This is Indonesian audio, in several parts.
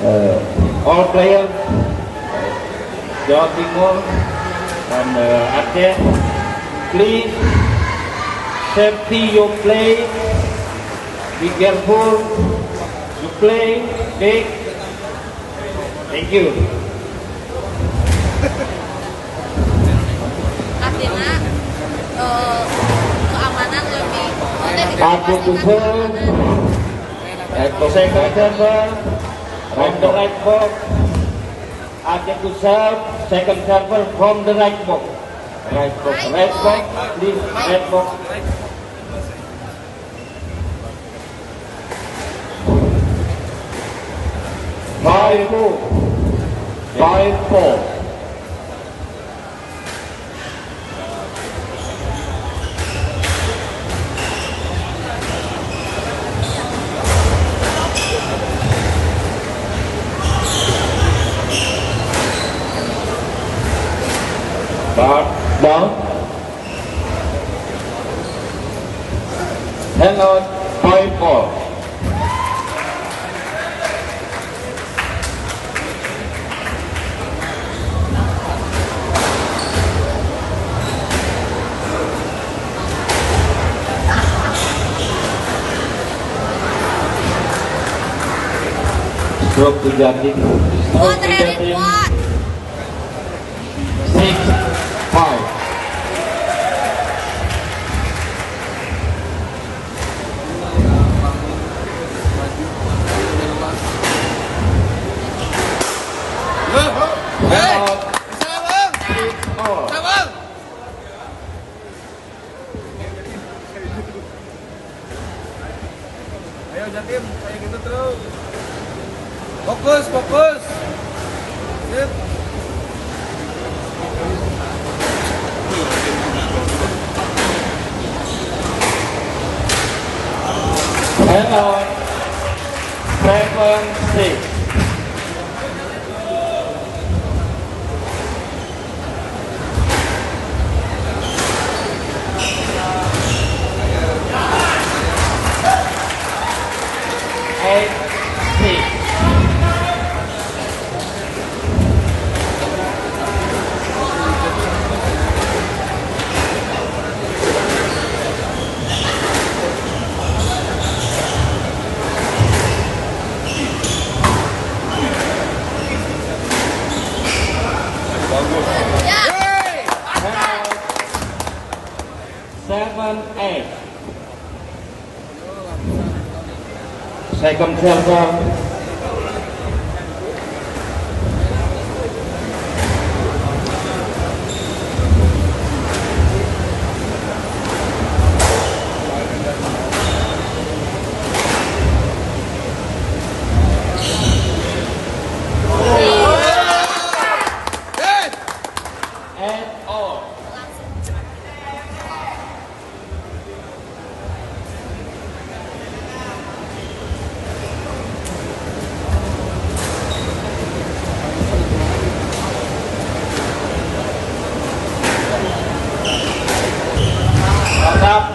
all players, Jawa Timur and Aceh, please safety your play, be careful, you play big. Thank you. Artinya keamanan lebih Aku tutup, second server, from the right box. Aku to serve, second server from the right box. Right box, please, right box. Five four. Down. Hang on, 5-4. Stroke to Jatim. What, Harry, what? 6-5. Ayo Jatim, kayak gitu terus. Fokus. Sip. Hang on. 7-6. Second server.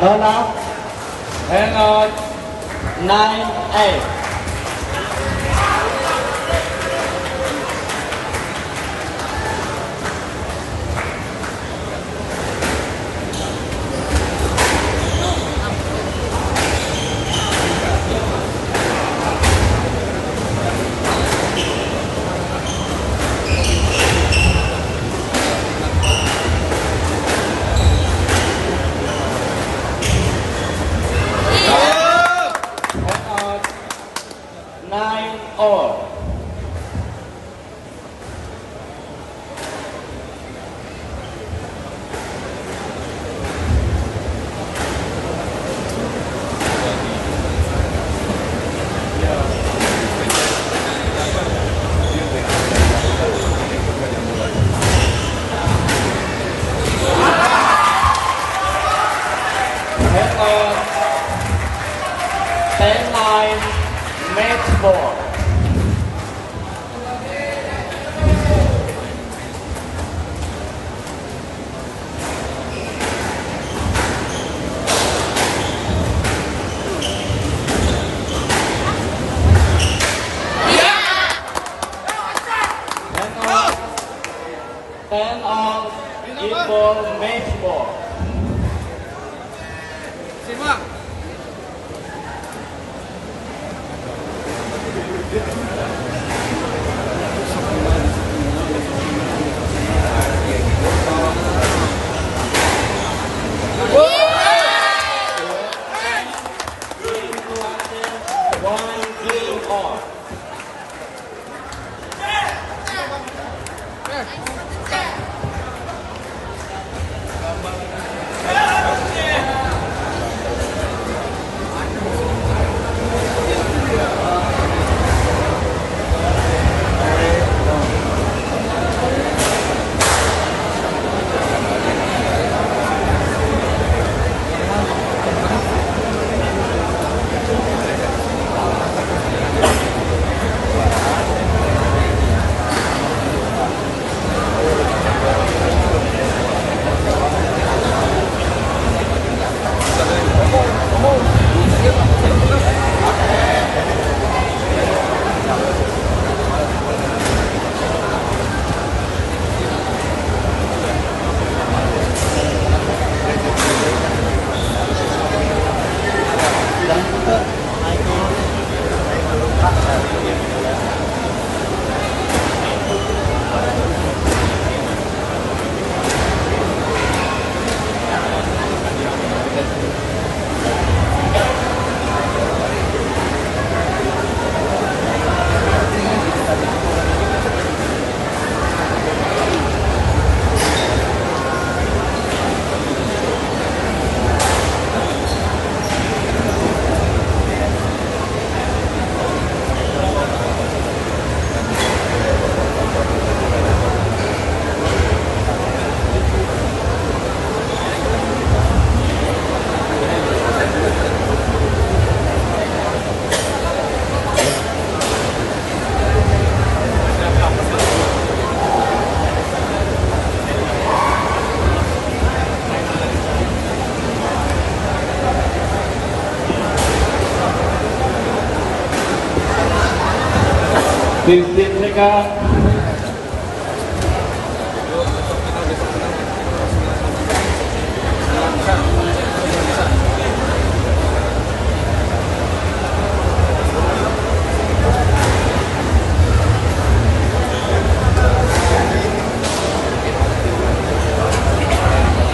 No. Hang on. 9-8. Match 4. Kickball match ball. Simak. One game off. Fifteen seconds.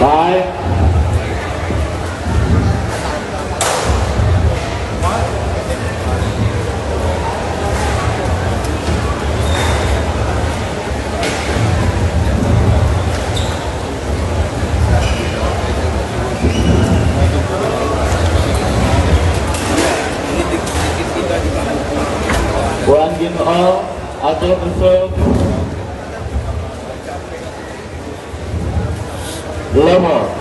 Five. One game all, atau reserve. Lemah.